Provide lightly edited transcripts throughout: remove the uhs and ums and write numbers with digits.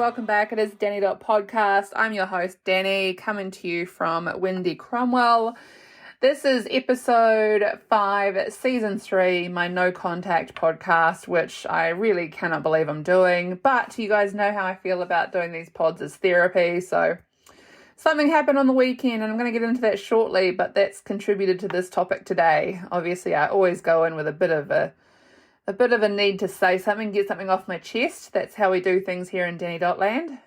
welcome back. It is Danny Podcast. I'm your host, Danny, coming to you from Windy Cromwell. This is episode 5, season 3, my no contact podcast, which I really cannot believe I'm doing. But you guys know how I feel about doing these pods as therapy. So something happened on the weekend, and I'm going to get into that shortly, but that's contributed to this topic today. Obviously, I always go in with a bit of a need to say something, get something off my chest. That's how we do things here in Danny Land.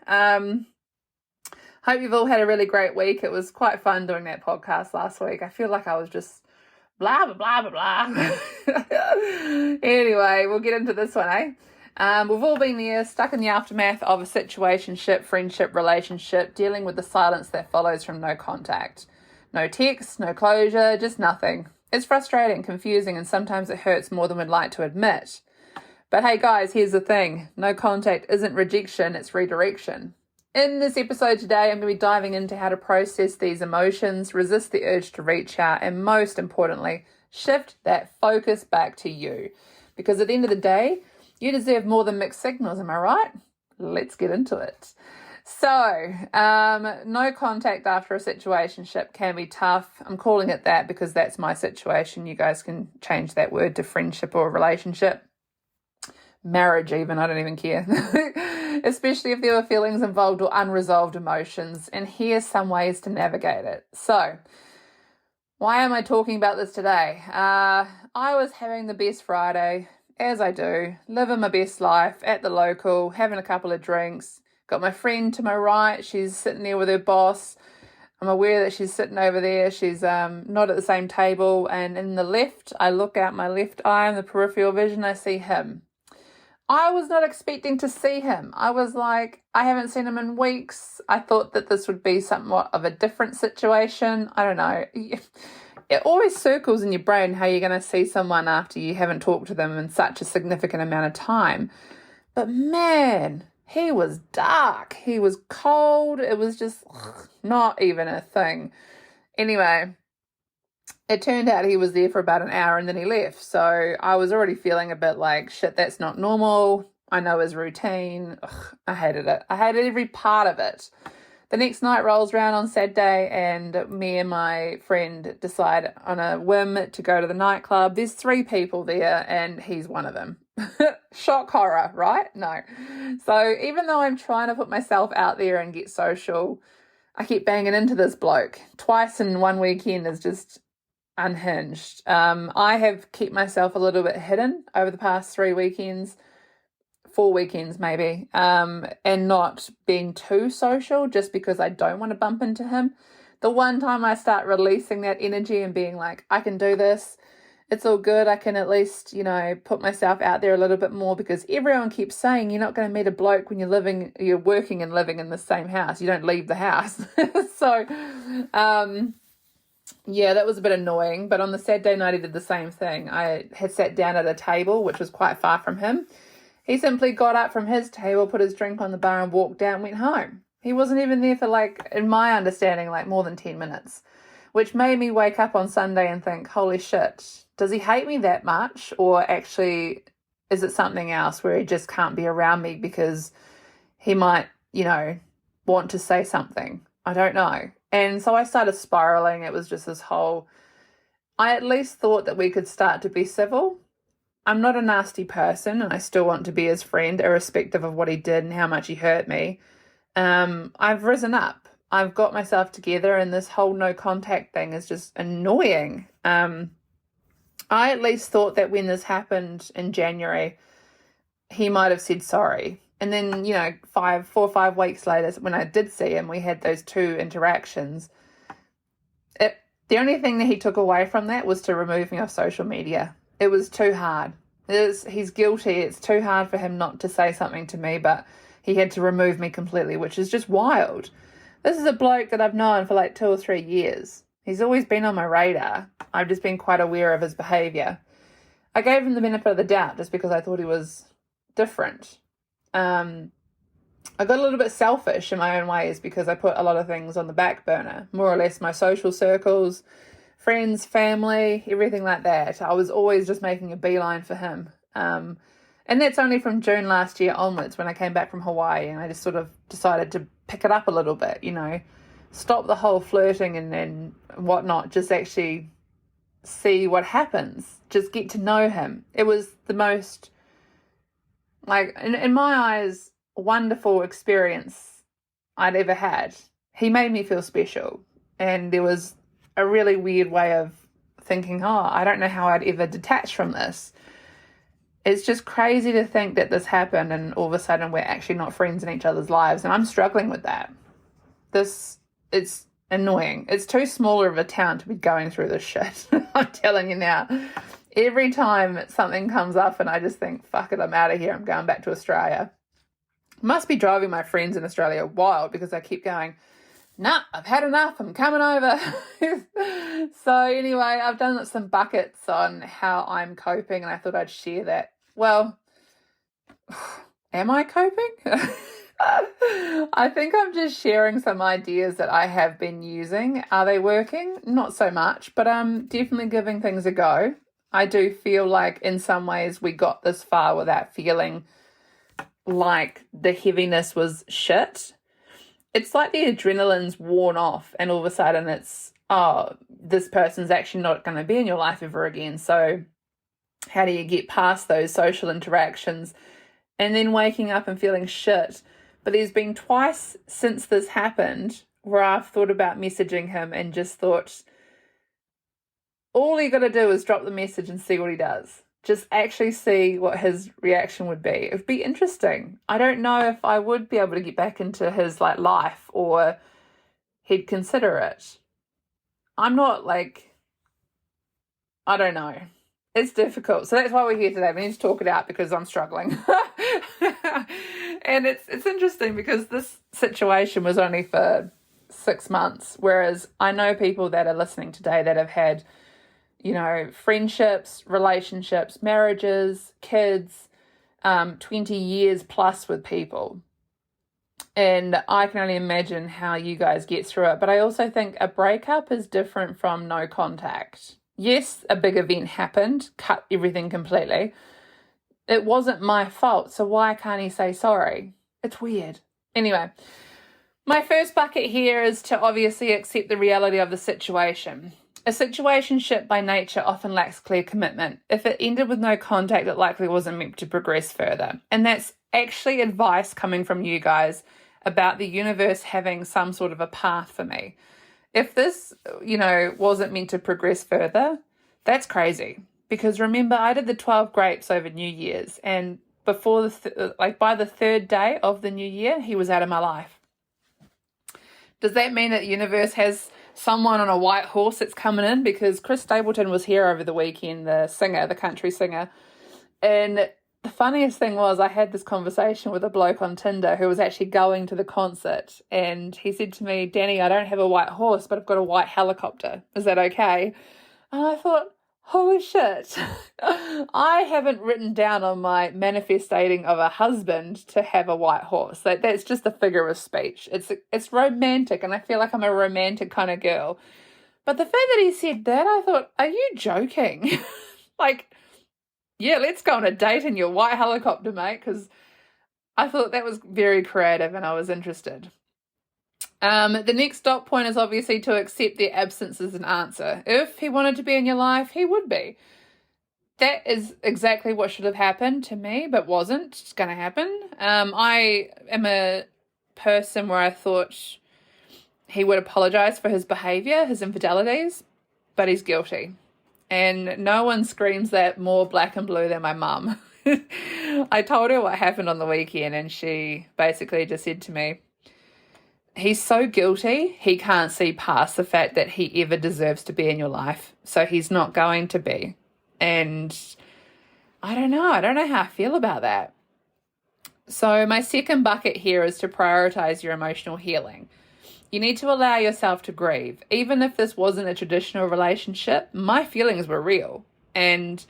Hope you've all had a really great week. It was quite fun doing that podcast last week. I feel like I was just blah, blah, blah, blah, blah. Anyway, we'll get into this one, We've all been there, stuck in the aftermath of a situationship, friendship, relationship, dealing with the silence that follows from no contact. No text, no closure, just nothing. It's frustrating, confusing, and sometimes it hurts more than we'd like to admit. But hey guys, here's the thing. No contact isn't rejection, it's redirection. In this episode today, I'm going to be diving into how to process these emotions, resist the urge to reach out, and most importantly, shift that focus back to you. Because at the end of the day, you deserve more than mixed signals, am I right? Let's get into it. So, no contact after a situationship can be tough. I'm calling it that because that's my situation. You guys can change that word to friendship or relationship. Marriage even, I don't even care. Especially if there were feelings involved or unresolved emotions. And here's some ways to navigate it. So, why am I talking about this today? I was having the best Friday, as I do, living my best life at the local, having a couple of drinks. Got my friend to my right. She's sitting there with her boss. I'm aware that she's sitting over there. She's not at the same table. And in the left, I look out my left eye in the peripheral vision. I see him. I was not expecting to see him. I was like, I haven't seen him in weeks. I thought that this would be somewhat of a different situation. I don't know. It always circles in your brain how you're going to see someone after you haven't talked to them in such a significant amount of time. But man, he was dark. He was cold. It was just not even a thing. Anyway, it turned out he was there for about an hour and then he left. So I was already feeling a bit like, shit, that's not normal. I know his routine. I hated it. I hated every part of it. The next night rolls around on Saturday and me and my friend decide on a whim to go to the nightclub. There's 3 people there and he's one of them. Shock horror, right? No. So even though I'm trying to put myself out there and get social, I keep banging into this bloke. Twice in one weekend is just unhinged. I have kept myself a little bit hidden over the past 3 weekends, 4 weekends maybe, and not being too social just because I don't want to bump into him. The one time I start releasing that energy and being like, I can do this, it's all good. I can at least, put myself out there a little bit more because everyone keeps saying you're not going to meet a bloke when you're working and living in the same house. You don't leave the house. So, yeah, that was a bit annoying. But on the Saturday night, he did the same thing. I had sat down at a table, which was quite far from him. He simply got up from his table, put his drink on the bar and walked out and went home. He wasn't even there for in my understanding, more than 10 minutes, which made me wake up on Sunday and think, holy shit, does he hate me that much? Or actually, is it something else where he just can't be around me because he might, want to say something? I don't know. And so I started spiraling. It was just this whole, I at least thought that we could start to be civil. I'm not a nasty person and I still want to be his friend, irrespective of what he did and how much he hurt me. I've risen up. I've got myself together and this whole no contact thing is just annoying. I at least thought that when this happened in January, he might have said sorry. And then, 4 or 5 weeks later, when I did see him, we had those 2 interactions. The only thing that he took away from that was to remove me off social media. It was too hard. He's guilty. It's too hard for him not to say something to me, but he had to remove me completely, which is just wild. This is a bloke that I've known for 2 or 3 years. He's always been on my radar. I've just been quite aware of his behaviour. I gave him the benefit of the doubt just because I thought he was different. I got a little bit selfish in my own ways because I put a lot of things on the back burner, more or less my social circles, friends, family, everything like that. I was always just making a beeline for him. And that's only from June last year onwards when I came back from Hawaii, and I just sort of decided to pick it up a little bit, stop the whole flirting and whatnot, just actually see what happens, just get to know him. It was the most, like, in my eyes, wonderful experience I'd ever had. He made me feel special, and there was a really weird way of thinking, I don't know how I'd ever detach from this. It's just crazy to think that this happened and all of a sudden we're actually not friends in each other's lives, and I'm struggling with that. It's annoying. It's too smaller of a town to be going through this shit. I'm telling you now. Every time something comes up and I just think, fuck it, I'm out of here, I'm going back to Australia. Must be driving my friends in Australia wild, because I keep going, nah, I've had enough, I'm coming over. So anyway, I've done some buckets on how I'm coping, and I thought I'd share that. Well, am I coping? I think I'm just sharing some ideas that I have been using. Are they working? Not so much, but I'm definitely giving things a go. I do feel like in some ways we got this far without feeling like the heaviness was shit. It's like the adrenaline's worn off, and all of a sudden it's, this person's actually not going to be in your life ever again. So how do you get past those social interactions and then waking up and feeling shit? But there's been twice since this happened where I've thought about messaging him and just thought, all you got to do is drop the message and see what he does. Just actually see what his reaction would be. It'd be interesting. I don't know if I would be able to get back into his life, or he'd consider it. I'm not I don't know. It's difficult. So that's why we're here today. We need to talk it out because I'm struggling. And it's interesting because this situation was only for 6 months, whereas I know people that are listening today that have had, friendships, relationships, marriages, kids, 20 years plus with people. And I can only imagine how you guys get through it. But I also think a breakup is different from no contact. Yes, a big event happened, cut everything completely. It wasn't my fault, so why can't he say sorry? It's weird. Anyway, my first bucket here is to obviously accept the reality of the situation. A situationship by nature often lacks clear commitment. If it ended with no contact, it likely wasn't meant to progress further. And that's actually advice coming from you guys about the universe having some sort of a path for me. If this, wasn't meant to progress further, that's crazy. Because remember, I did the 12 grapes over New Year's, and before by the third day of the new year, he was out of my life. Does that mean that the universe has someone on a white horse that's coming in? Because Chris Stapleton was here over the weekend, the country singer, and the funniest thing was I had this conversation with a bloke on Tinder who was actually going to the concert, and he said to me, Danny, I don't have a white horse, but I've got a white helicopter. Is that okay? And I thought, holy shit. I haven't written down on my manifesting of a husband to have a white horse. That's just a figure of speech. It's romantic, and I feel like I'm a romantic kind of girl. But the fact that he said that, I thought, are you joking? Yeah, let's go on a date in your white helicopter, mate, because I thought that was very creative and I was interested. The next dot point is obviously to accept their absence as an answer. If he wanted to be in your life, he would be. That is exactly what should have happened to me, but wasn't. It's going to happen. I am a person where I thought he would apologize for his behavior, his infidelities, but he's guilty. And no one screams that more black and blue than my mum. I told her what happened on the weekend, and she basically just said to me, he's so guilty, he can't see past the fact that he ever deserves to be in your life. So he's not going to be. And I don't know how I feel about that. So my second bucket here is to prioritize your emotional healing. You need to allow yourself to grieve. Even if this wasn't a traditional relationship, my feelings were real. And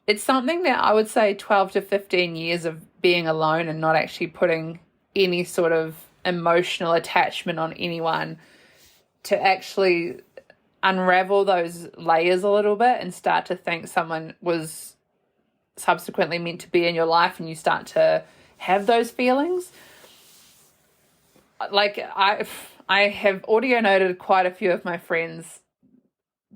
it's something that I would say 12 to 15 years of being alone and not actually putting any sort of emotional attachment on anyone to actually unravel those layers a little bit and start to think someone was subsequently meant to be in your life and you start to have those feelings. Like I have audio noted quite a few of my friends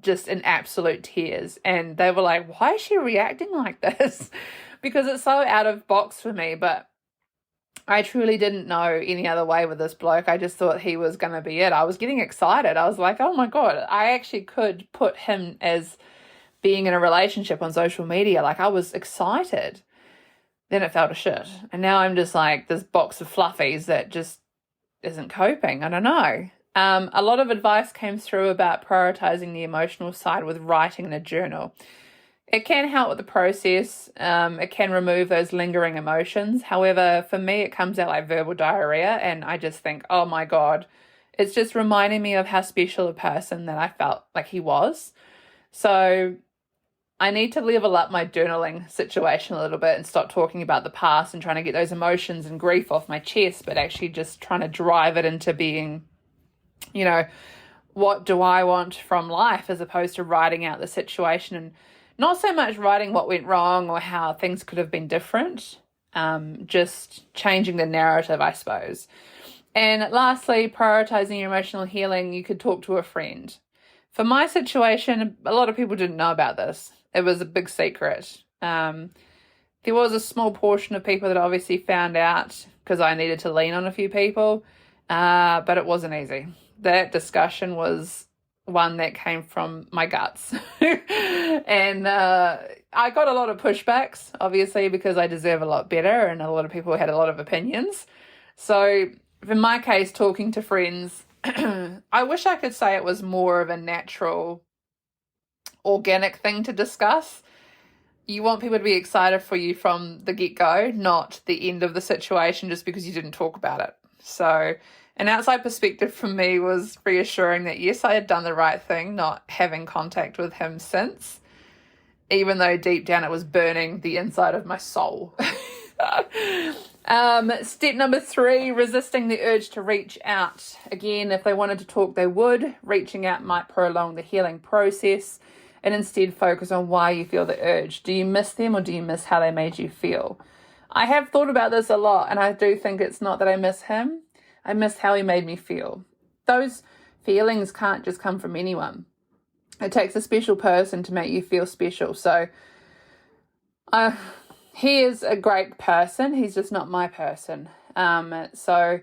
just in absolute tears, and they were like, why is she reacting like this? Because it's so out of box for me, but I truly didn't know any other way with this bloke. I just thought he was going to be it. I was getting excited. I was like, oh my God, I actually could put him as being in a relationship on social media. Like, I was excited. Then it fell to shit. And now I'm just like this box of fluffies that just isn't coping. I don't know. A lot of advice came through about prioritizing the emotional side with writing in a journal. It can help with the process. It can remove those lingering emotions. However, for me, it comes out like verbal diarrhea, and I just think, oh my God, it's just reminding me of how special a person that I felt like he was. So I need to level up my journaling situation a little bit and stop talking about the past and trying to get those emotions and grief off my chest, but actually just trying to drive it into being, you know, what do I want from life, as opposed to writing out the situation, and not so much writing what went wrong or how things could have been different, just changing the narrative, I suppose. And lastly, prioritizing your emotional healing, you could talk to a friend. For my situation, a lot of people didn't know about this. It was a big secret. There was a small portion of people that obviously found out because I needed to lean on a few people, but it wasn't easy. That discussion was one that came from my guts. And I got a lot of pushbacks, obviously, because I deserve a lot better, and a lot of people had a lot of opinions. So in my case, talking to friends, I wish I could say it was more of a natural, organic thing to discuss. You want people to be excited for you from the get-go, not the end of the situation just because you didn't talk about it. So an outside perspective from me was reassuring that, yes, I had done the right thing, not having contact with him since, even though deep down it was burning the inside of my soul. Step number 3, resisting the urge to reach out. Again, if they wanted to talk, they would. Reaching out might prolong the healing process, and instead focus on why you feel the urge. Do you miss them, or do you miss how they made you feel? I have thought about this a lot, and I do think it's not that I miss him. I miss how he made me feel. Those feelings can't just come from anyone. It takes a special person to make you feel special. So he is a great person. He's just not my person. So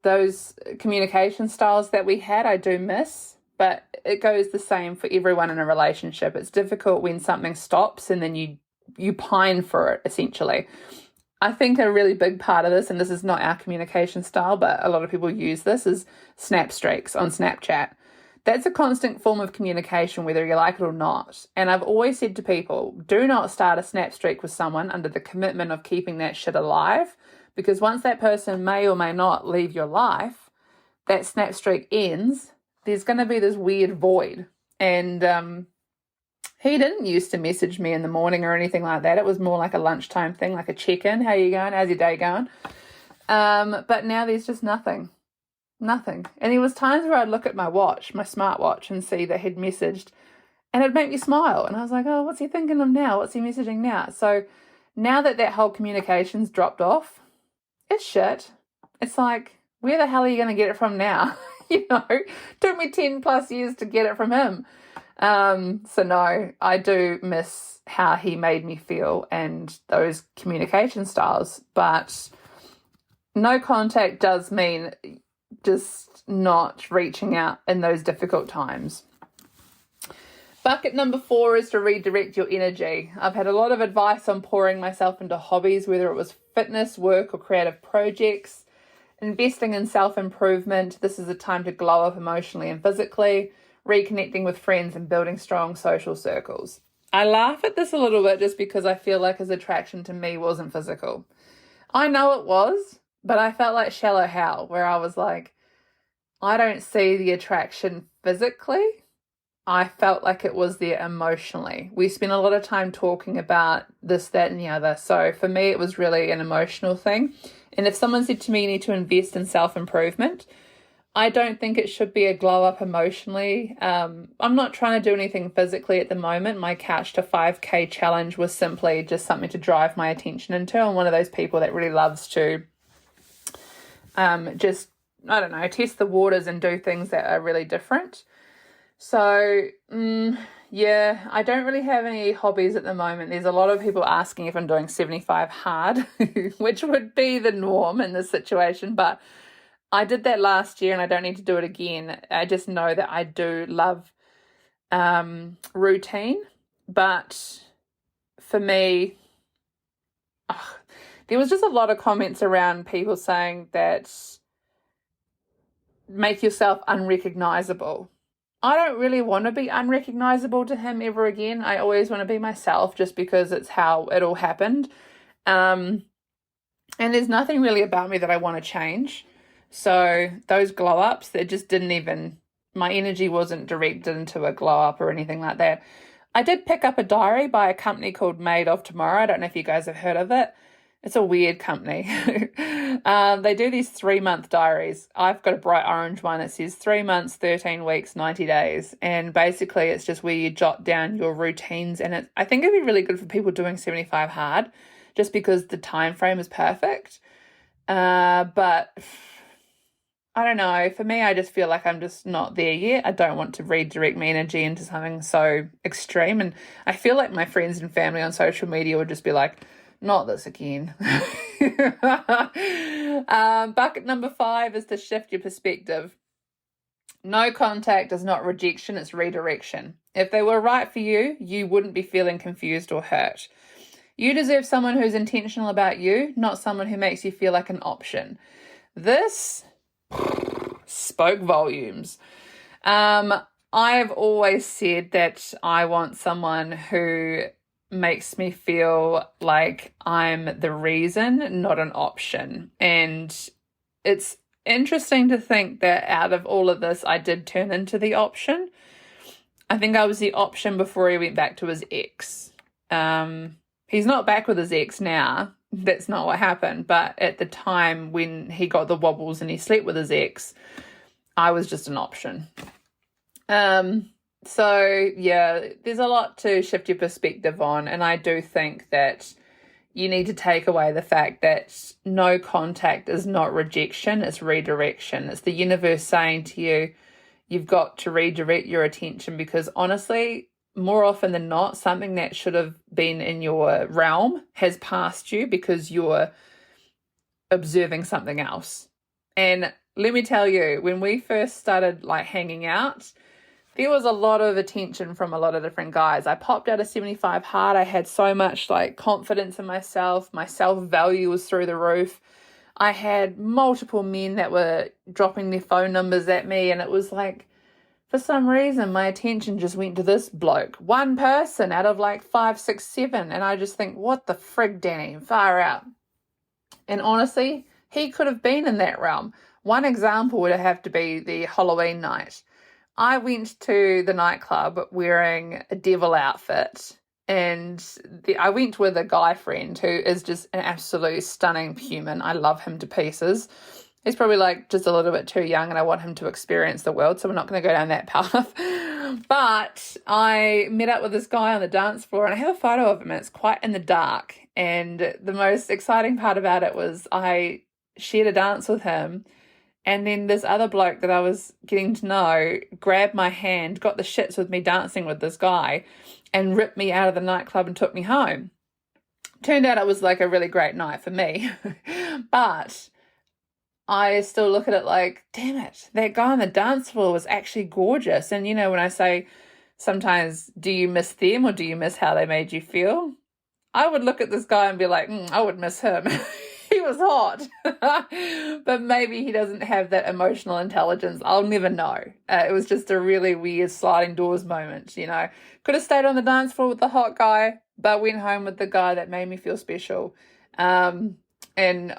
those communication styles that we had, I do miss. But it goes the same for everyone in a relationship. It's difficult when something stops and then you pine for it, essentially. I think a really big part of this, and this is not our communication style, but a lot of people use this, is snap streaks on Snapchat. That's a constant form of communication, whether you like it or not. And I've always said to people, do not start a snap streak with someone under the commitment of keeping that shit alive, because once that person may or may not leave your life, that snap streak ends, there's going to be this weird void. And he didn't used to message me in the morning or anything like that. It was more like a lunchtime thing, like a check-in. How you going? How's your day going? But now there's just nothing. And there was times where I'd look at my watch, my smartwatch, and see that he'd messaged, and it'd make me smile. And I was like, oh, what's he thinking of now? What's he messaging now? So now that whole communication's dropped off, it's shit. It's like, where the hell are you going to get it from now? Took me 10 plus years to get it from him. So no, I do miss how he made me feel and those communication styles, but no contact does mean just not reaching out in those difficult times. Bucket number 4 is to redirect your energy. I've had a lot of advice on pouring myself into hobbies, whether it was fitness, work, or creative projects. Investing in self-improvement. This is a time to glow up emotionally and physically. Reconnecting with friends and building strong social circles. I laugh at this a little bit just because I feel like his attraction to me wasn't physical. I know it was, but I felt like shallow hell, where I was like, I don't see the attraction physically. I felt like it was there emotionally. We spent a lot of time talking about this, that, and the other. So for me, it was really an emotional thing. And if someone said to me, you need to invest in self-improvement, I don't think it should be a glow up emotionally. I'm not trying to do anything physically at the moment. My couch to 5K challenge was simply just something to drive my attention into. I'm one of those people that really loves to just, I don't know, test the waters and do things that are really different. So, yeah, I don't really have any hobbies at the moment. There's a lot of people asking if I'm doing 75 hard, which would be the norm in this situation, but I did that last year and I don't need to do it again. I just know that I do love routine, but for me, there was just a lot of comments around people saying that make yourself unrecognizable. I don't really want to be unrecognizable to him ever again. I always want to be myself just because it's how it all happened. And there's nothing really about me that I want to change. So those glow ups, they just didn't even, my energy wasn't directed into a glow up or anything like that. I did pick up a diary by a company called Made of Tomorrow. I don't know if you guys have heard of it. It's a weird company. They do these 3-month diaries. I've got a bright orange one. It says 3 months, 13 weeks, 90 days. And basically it's just where you jot down your routines. And I think it'd be really good for people doing 75 hard just because the time frame is perfect. But I don't know. For me, I just feel like I'm just not there yet. I don't want to redirect my energy into something so extreme. And I feel like my friends and family on social media would just be like, not this again. Bucket number 5 is to shift your perspective. No contact is not rejection, it's redirection. If they were right for you, you wouldn't be feeling confused or hurt. You deserve someone who's intentional about you, not someone who makes you feel like an option. This spoke volumes. I've always said that I want someone who makes me feel like I'm the reason, not an option. And it's interesting to think that out of all of this, I did turn into the option. I think I was the option before he went back to his ex. He's not back with his ex now. That's not what happened. But at the time when he got the wobbles and he slept with his ex, I was just an option. So yeah, there's a lot to shift your perspective on. And I do think that you need to take away the fact that no contact is not rejection, it's redirection. It's the universe saying to you, you've got to redirect your attention because honestly, more often than not, something that should have been in your realm has passed you because you're observing something else. And let me tell you, when we first started like hanging out, there was a lot of attention from a lot of different guys. I popped out a 75 hard. I had so much like confidence in myself. My self-value was through the roof. I had multiple men that were dropping their phone numbers at me. And it was like, for some reason, my attention just went to this bloke. One person out of like 5, 6, 7. And I just think, what the frig, Danny? Far out. And honestly, he could have been in that realm. One example would have to be the Halloween night. I went to the nightclub wearing a devil outfit and I went with a guy friend who is just an absolute stunning human. I love him to pieces. He's probably like just a little bit too young and I want him to experience the world, so we're not going to go down that path. But I met up with this guy on the dance floor and I have a photo of him and it's quite in the dark. And the most exciting part about it was I shared a dance with him. And then this other bloke that I was getting to know grabbed my hand, got the shits with me dancing with this guy and ripped me out of the nightclub and took me home. Turned out it was like a really great night for me. But I still look at it like, damn it, that guy on the dance floor was actually gorgeous. And you know, when I say sometimes, do you miss them or do you miss how they made you feel? I would look at this guy and be like, I would miss him. He was hot, but maybe he doesn't have that emotional intelligence. I'll never know. It was just a really weird sliding doors moment, you know. Could have stayed on the dance floor with the hot guy, but went home with the guy that made me feel special. And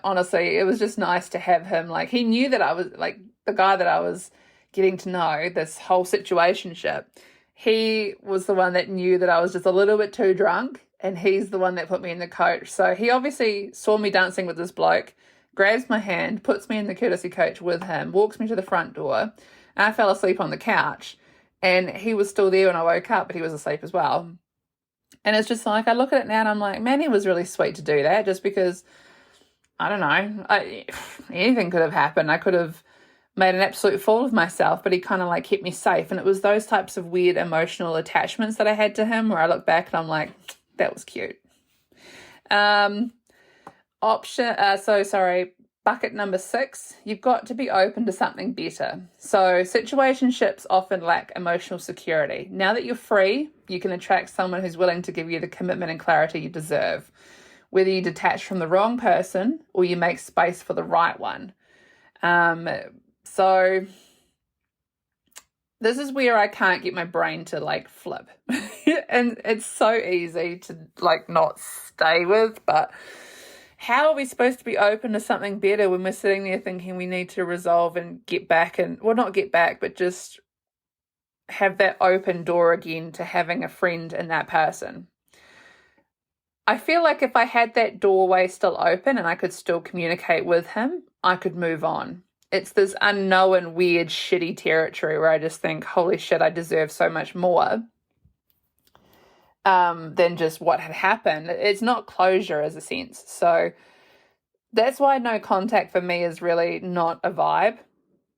honestly, it was just nice to have him. Like, he knew that I was, like, the guy that I was getting to know, this whole situationship, he was the one that knew that I was just a little bit too drunk. And he's the one that put me in the coach. So he obviously saw me dancing with this bloke, grabs my hand, puts me in the courtesy coach with him, walks me to the front door, and I fell asleep on the couch. And he was still there when I woke up, but he was asleep as well. And it's just like, I look at it now and I'm like, man, he was really sweet to do that, just because, I don't know, anything could have happened. I could have made an absolute fool of myself, but he kind of like kept me safe. And it was those types of weird emotional attachments that I had to him where I look back and I'm like, that was cute. Bucket number 6, you've got to be open to something better. So situationships often lack emotional security. Now that you're free, you can attract someone who's willing to give you the commitment and clarity you deserve, whether you detach from the wrong person or you make space for the right one. So this is where I can't get my brain to like flip. And it's so easy to like not stay with, but how are we supposed to be open to something better when we're sitting there thinking we need to resolve and get back and, well, not get back, but just have that open door again to having a friend in that person? I feel like if I had that doorway still open and I could still communicate with him, I could move on. It's this unknown, weird, shitty territory where I just think, holy shit, I deserve so much more than just what had happened. It's not closure as a sense. So that's why no contact for me is really not a vibe.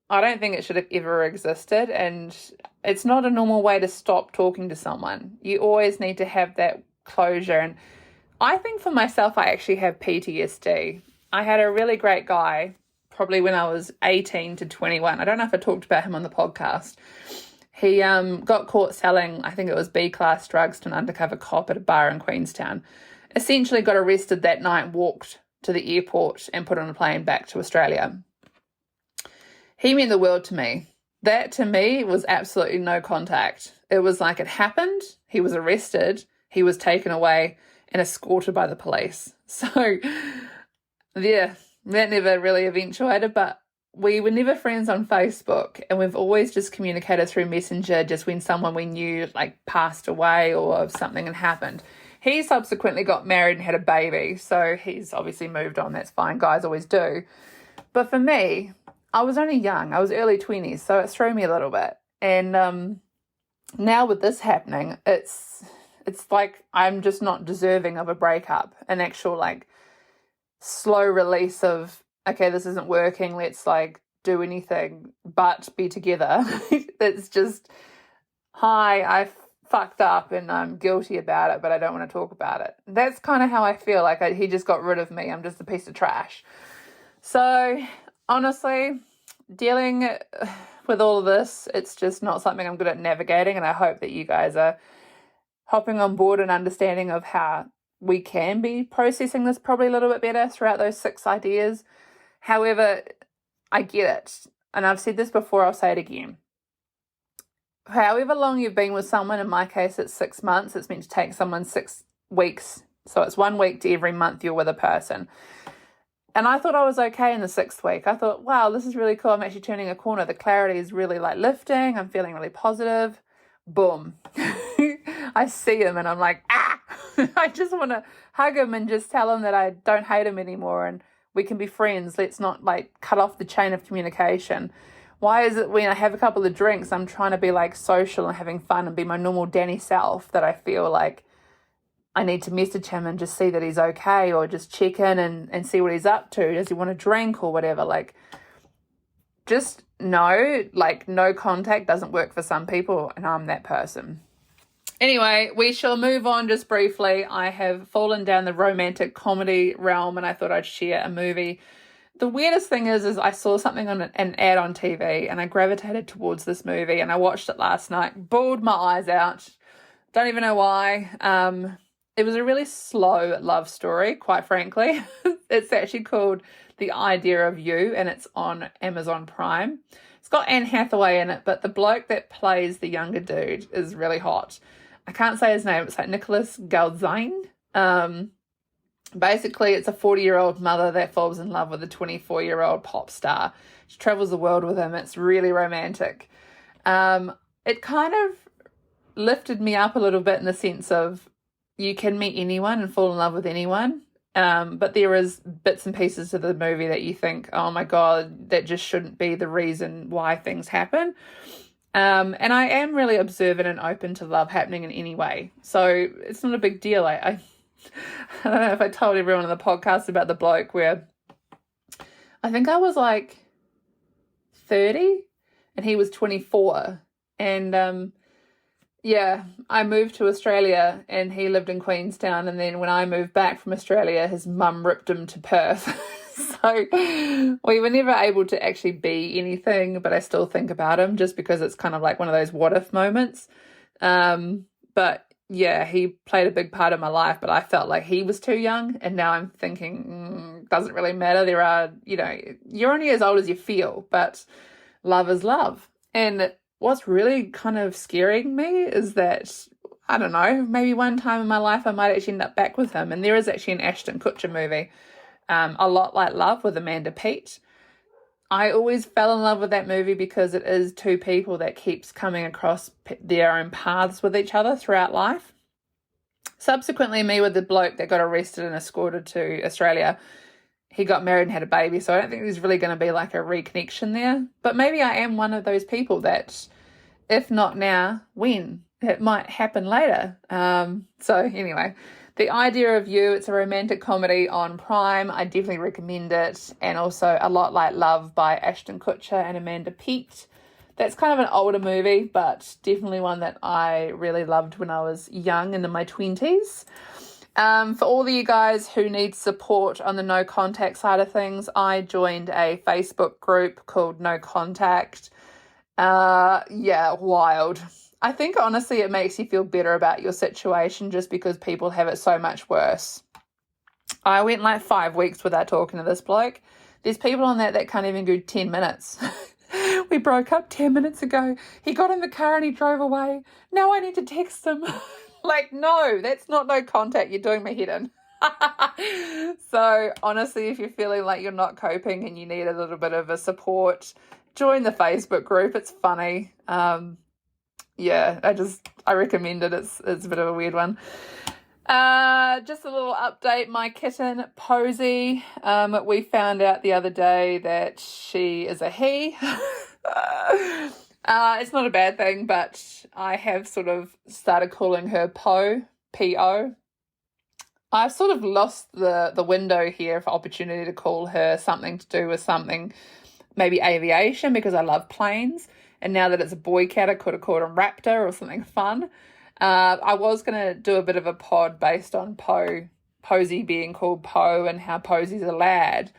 I don't think it should have ever existed, and it's not a normal way to stop talking to someone. You always need to have that closure. And I think for myself, I actually have PTSD. I had a really great guy probably when I was 18 to 21. I don't know if I talked about him on the podcast. He got caught selling, I think it was B-class drugs to an undercover cop at a bar in Queenstown. Essentially got arrested that night, walked to the airport and put on a plane back to Australia. He meant the world to me. That to me was absolutely no contact. It was like it happened, he was arrested, he was taken away and escorted by the police. So, yeah, that never really eventuated, but we were never friends on Facebook, and we've always just communicated through Messenger just when someone we knew like passed away or if something had happened. He subsequently got married and had a baby, so he's obviously moved on. That's fine. Guys always do. But for me, I was only young. I was early 20s, so it threw me a little bit. And now with this happening, it's like I'm just not deserving of a breakup, an actual like slow release of, okay, this isn't working, let's like do anything but be together. It's just, hi, I fucked up and I'm guilty about it, but I don't want to talk about it. That's kind of how I feel. Like he just got rid of me. I'm just a piece of trash. So honestly, dealing with all of this, it's just not something I'm good at navigating, and I hope that you guys are hopping on board and understanding of how we can be processing this probably a little bit better throughout those 6 ideas. However, I get it, and I've said this before, I'll say it again. However long you've been with someone, in my case it's 6 months, it's meant to take someone 6 weeks, so it's 1 week to every month you're with a person. And I thought I was okay in the 6th week. I thought, wow, this is really cool, I'm actually turning a corner, the clarity is really like lifting, I'm feeling really positive. Boom. I see him and I'm like, ah! I just want to hug him and just tell him that I don't hate him anymore and we can be friends. Let's not like cut off the chain of communication. Why is it when I have a couple of drinks, I'm trying to be like social and having fun and be my normal Danny self, that I feel like I need to message him and just see that he's okay, or just check in and see what he's up to. Does he want a drink or whatever? Like, just know, like, no contact doesn't work for some people, and I'm that person. Anyway, we shall move on just briefly. I have fallen down the romantic comedy realm, and I thought I'd share a movie. The weirdest thing is I saw something on an ad on TV, and I gravitated towards this movie, and I watched it last night, bawled my eyes out. Don't even know why. It was a really slow love story, quite frankly. It's actually called The Idea of You, and it's on Amazon Prime. It's got Anne Hathaway in it, but the bloke that plays the younger dude is really hot. I can't say his name. It's like Nicholas Galdzine. Basically, it's a 40-year-old mother that falls in love with a 24-year-old pop star. She travels the world with him. It's really romantic. It kind of lifted me up a little bit in the sense of you can meet anyone and fall in love with anyone. But there is bits and pieces of the movie that you think, oh my God, that just shouldn't be the reason why things happen. And I am really observant and open to love happening in any way. So it's not a big deal. I don't know if I told everyone on the podcast about the bloke where I think I was like 30 and he was 24. And yeah, I moved to Australia and he lived in Queenstown. And then when I moved back from Australia, his mum ripped him to Perth. So we were never able to actually be anything, but I still think about him just because it's kind of like one of those what if moments. But yeah, he played a big part of my life, but I felt like he was too young. And now I'm thinking, doesn't really matter. There are, you're only as old as you feel, but love is love. And what's really kind of scaring me is that, I don't know, maybe one time in my life I might actually end up back with him. And there is actually an Ashton Kutcher movie, A Lot Like Love, with Amanda Peet. I always fell in love with that movie because it is two people that keeps coming across their own paths with each other throughout life. Subsequently, me with the bloke that got arrested and escorted to Australia, he got married and had a baby, so I don't think there's really going to be like a reconnection there. But maybe I am one of those people that, if not now, when? It might happen later. So anyway, the idea of You, it's a romantic comedy on Prime. I definitely recommend it. And also A Lot Like Love by Ashton Kutcher and Amanda Peet. That's kind of an older movie, but definitely one that I really loved when I was young and in my 20s. For all of you guys who need support on the no contact side of things, I joined a Facebook group called No Contact. Yeah, wild. I think honestly it makes you feel better about your situation just because people have it so much worse. I went like 5 weeks without talking to this bloke. There's people on that can't even do 10 minutes. We broke up 10 minutes ago. He got in the car and he drove away. Now I need to text him. Like, no, that's not no contact. You're doing my head in. So honestly, if you're feeling like you're not coping and you need a little bit of a support, join the Facebook group. It's funny. Yeah, I recommend it. It's a bit of a weird one. Just a little update. My kitten, Posy, we found out the other day that she is a he. It's not a bad thing, but I have sort of started calling her Po, P-O. I've sort of lost the window here for opportunity to call her something to do with something, maybe aviation, because I love planes. And now that it's a boy cat, I could have called him Raptor or something fun. I was going to do a bit of a pod based on Posy being called Poe and how Posy's a lad.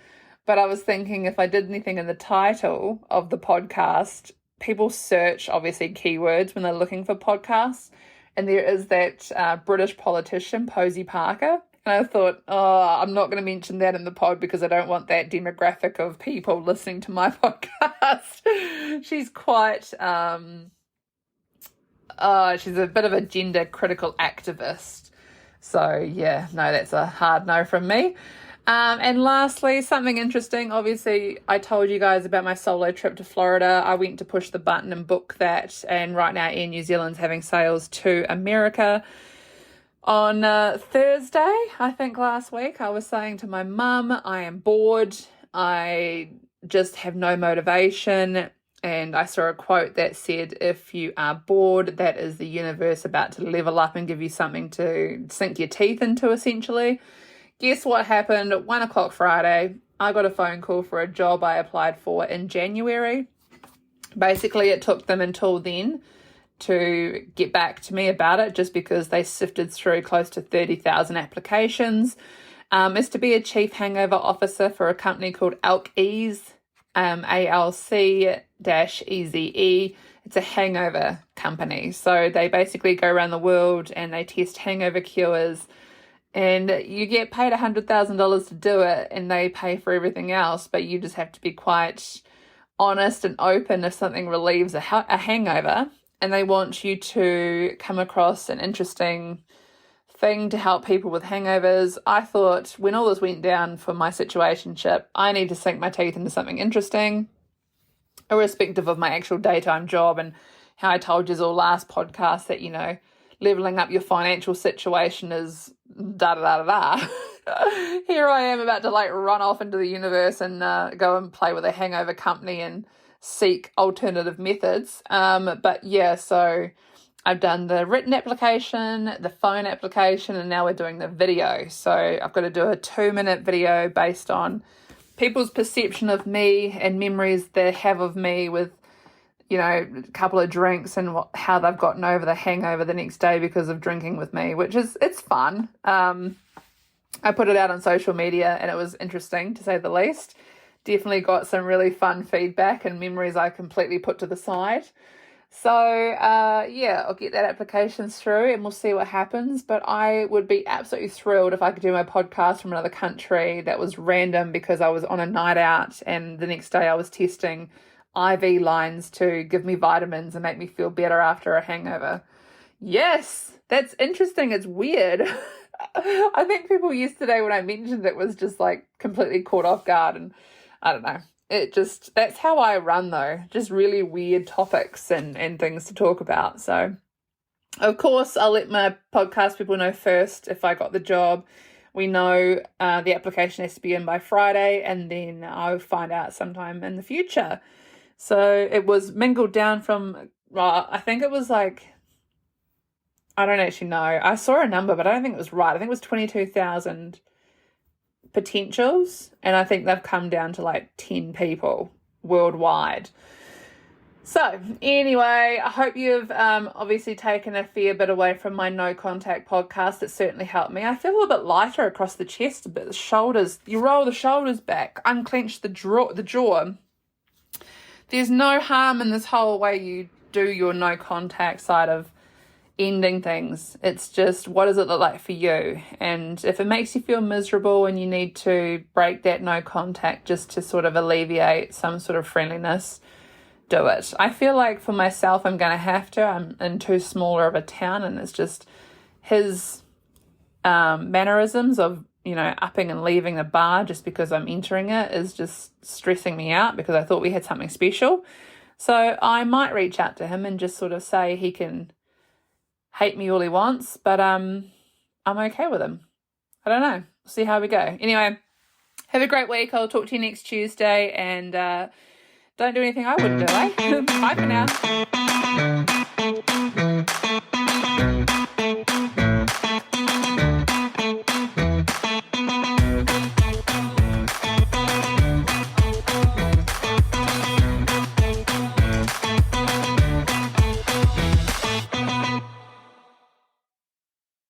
But I was thinking if I did anything in the title of the podcast, people search, obviously, keywords when they're looking for podcasts. And there is that British politician, Posy Parker. And I thought, I'm not going to mention that in the pod because I don't want that demographic of people listening to my podcast. She's quite, she's a bit of a gender critical activist. So yeah, no, that's a hard no from me. And lastly, something interesting. Obviously, I told you guys about my solo trip to Florida. I went to push the button and book that. And right now, Air New Zealand's having sales to America. On Thursday, I think last week, I was saying to my mum, I am bored. I just have no motivation. And I saw a quote that said, if you are bored, that is the universe about to level up and give you something to sink your teeth into, essentially. Guess what happened? At 1 o'clock Friday, I got a phone call for a job I applied for in January. Basically, it took them until then to get back to me about it, just because they sifted through close to 30,000 applications. It's to be a chief hangover officer for a company called Alc-Ease, ALC-EZE. It's a hangover company. So they basically go around the world and they test hangover cures, and you get paid $100,000 to do it, and they pay for everything else, but you just have to be quite honest and open if something relieves a hangover. And they want you to come across an interesting thing to help people with hangovers. I thought when all this went down for my situationship, I need to sink my teeth into something interesting, irrespective of my actual daytime job, and how I told you all last podcast that, leveling up your financial situation is da-da-da-da-da. here I am about to like run off into the universe and go and play with a hangover company and seek alternative methods. But yeah, so I've done the written application, the phone application, and now we're doing the video. So I've got to do a 2-minute video based on people's perception of me and memories they have of me with, a couple of drinks and how they've gotten over the hangover the next day because of drinking with me, it's fun. I put it out on social media and it was interesting to say the least. Definitely got some really fun feedback and memories I completely put to the side. So, I'll get that application through and we'll see what happens. But I would be absolutely thrilled if I could do my podcast from another country that was random because I was on a night out and the next day I was testing IV lines to give me vitamins and make me feel better after a hangover. Yes, that's interesting. It's weird. I think people yesterday when I mentioned it was just like completely caught off guard, and I don't know. That's how I run though, just really weird topics and things to talk about. So of course I'll let my podcast people know first if I got the job. We know the application has to be in by Friday, and then I'll find out sometime in the future. So it was mingled down from, I think it was like, I don't actually know. I saw a number, but I don't think it was right. I think it was 22,000 potentials, and I think they've come down to like 10 people worldwide. So anyway, I hope you've obviously taken a fair bit away from my no contact podcast. It certainly helped me. I feel a little bit lighter across the chest, a bit the shoulders. You roll the shoulders back, unclench the jaw. There's no harm in this whole way you do your no contact side of ending things. It's just, what does it look like for you? And if it makes you feel miserable and you need to break that no contact just to sort of alleviate some sort of friendliness, do it. I feel like for myself, I'm going to have to. I'm in too smaller of a town, and it's just his mannerisms of, upping and leaving the bar just because I'm entering it is just stressing me out because I thought we had something special. So I might reach out to him and just sort of say he can hate me all he wants, but I'm okay with him. I don't know. We'll see how we go. Anyway, have a great week. I'll talk to you next Tuesday, and don't do anything I wouldn't do, eh? Bye for now.